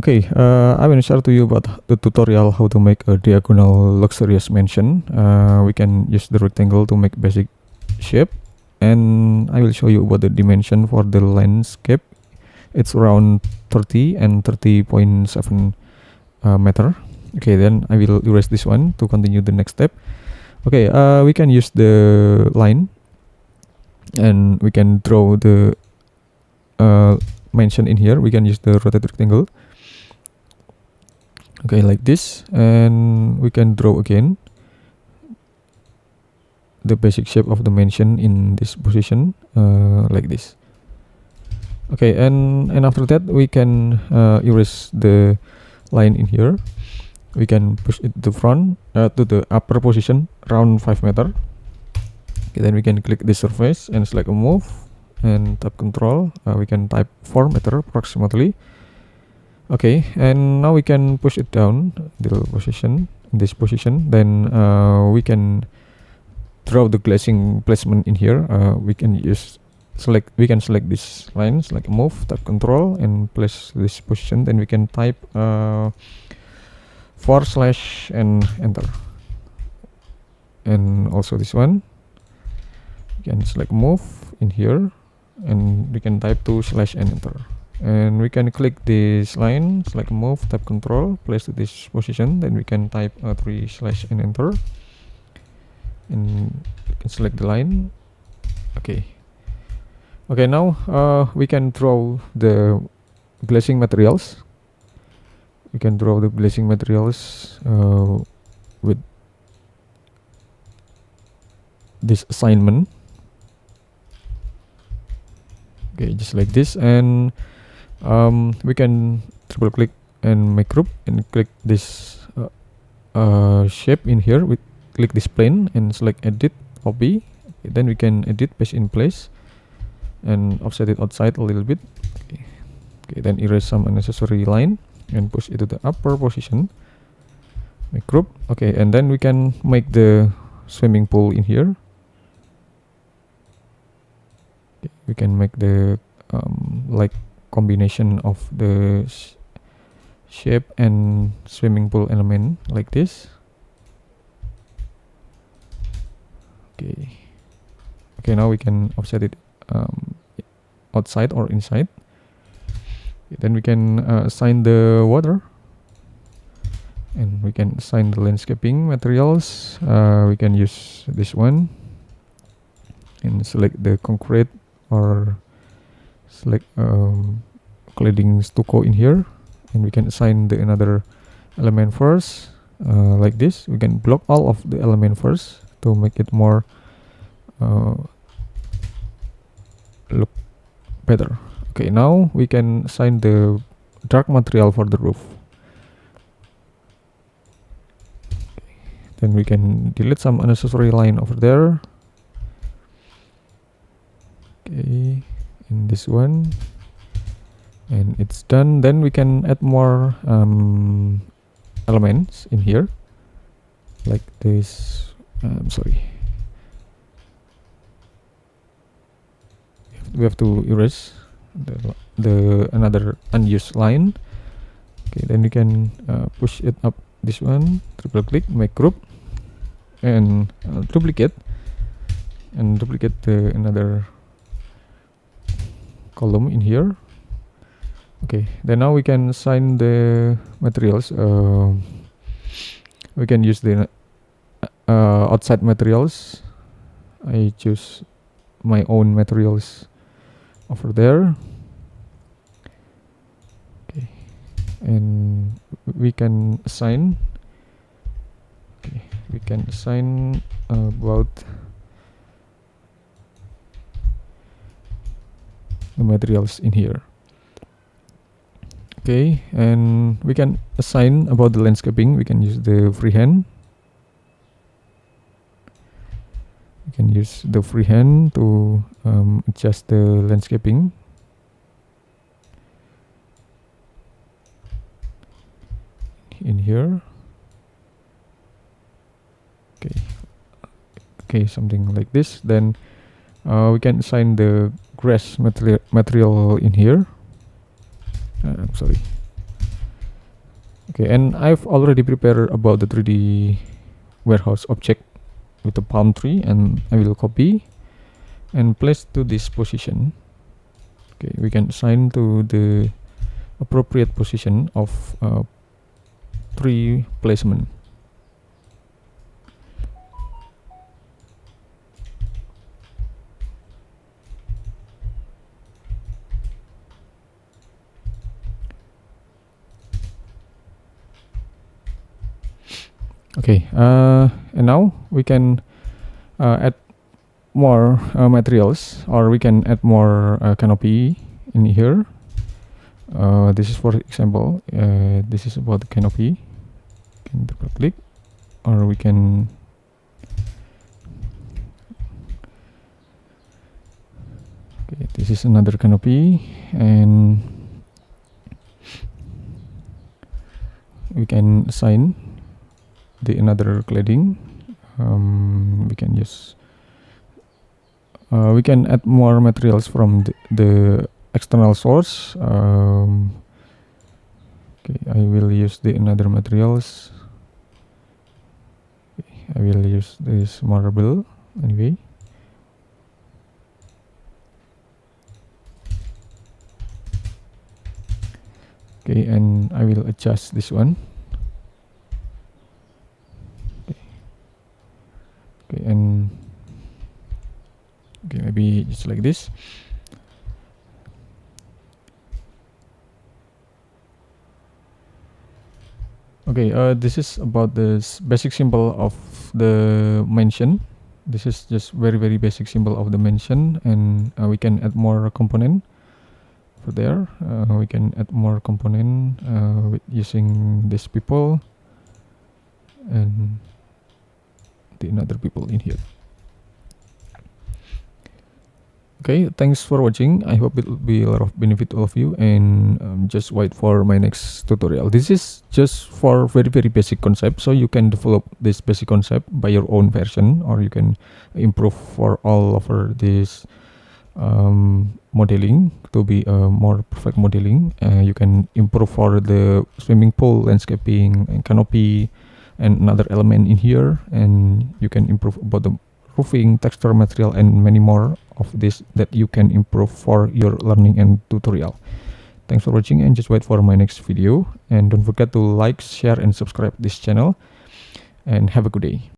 Okay, I will share to you about the tutorial how to make a diagonal luxurious mansion. We can use the rectangle to make basic shape, and I will show you about the dimension for the landscape. It's around 30 and 30.7 meter. Okay, then I will erase this one to continue the next step. Okay, we can use the line, and we can draw the mansion in here. We can use the rotate rectangle. Okay, like this, and we can draw again the basic shape of the mansion in this position, like this. Okay, and after that we can erase the line in here. We can push it to front, to the upper position around 5 meter. Okay, then we can click this surface and select a move and tap control. We can type 4 meter approximately. Okay, and now we can push it down the position, this position. Then we can draw the glazing placement in here. We can select this line, select move, tap control, and place this position. Then we can type / and enter. And also this one, we can select move in here, and we can type 2/ and enter. And we can click this line, select move, tap control, place to this position. Then we can type 3/ and enter, and we can select the line. Okay, now we can draw the glazing materials. We can draw the glazing materials with this assignment. Okay, just like this. And we can triple click and make group, and click this shape in here. We click this plane and select edit copy. Okay, then we can edit paste in place and offset it outside a little bit. Okay, then erase some unnecessary line and push it to the upper position. Make group. Okay, and then we can make the swimming pool in here. Okay, we can make the like combination of the shape and swimming pool element like this. Okay, now we can offset it outside or inside. Okay, then we can assign the water, and we can assign the landscaping materials. We can use this one and select the concrete, or select cladding stucco in here, and we can assign the another element first, like this. We can block all of the element first to make it more look better. Okay, now we can assign the dark material for the roof. Then we can delete some unnecessary line over there. Okay, in this one, and it's done. Then we can add more elements in here, like this. Sorry, we have to erase the another unused line. Okay, then we can push it up this one, triple click, make group, and duplicate the another column in here. Okay, then now we can assign the materials. We can use the outside materials. I choose my own materials over there. Okay, and we can assign. Okay, we can assign about the materials in here. Okay, and we can assign about the landscaping. We can use the freehand. We can use the freehand to adjust the landscaping. In here. Okay, something like this. Then we can assign the grass material in here. Sorry. Okay, and I've already prepared about the 3D warehouse object with the palm tree, and I will copy and place to this position. Okay, we can assign to the appropriate position of tree placement. Okay, and now we can add more materials, or we can add more canopy in here. This is for example, this is about the canopy. Can double click, or we can okay, this is another canopy, and we can assign the another cladding. We can use we can add more materials from the external source. Okay, I will use the another materials. Okay, I will use this marble anyway. Okay, and I will adjust this one. Okay, and okay, maybe just like this. Okay, this is about this basic symbol of the mansion. This is just very basic symbol of the mansion, and we can add more component for there. We can add more component with using this people and the another people in here. Okay, thanks for watching. I hope it will be a lot of benefit to all of you, and just wait for my next tutorial. This is just for very basic concept, so you can develop this basic concept by your own version, or you can improve for all over this modeling to be a more perfect modeling. You can improve for the swimming pool, landscaping, and canopy, and another element in here, and you can improve about the roofing, texture, material, and many more of this that you can improve for your learning and tutorial. Thanks for watching, and just wait for my next video, and don't forget to like, share, and subscribe this channel, and have a good day.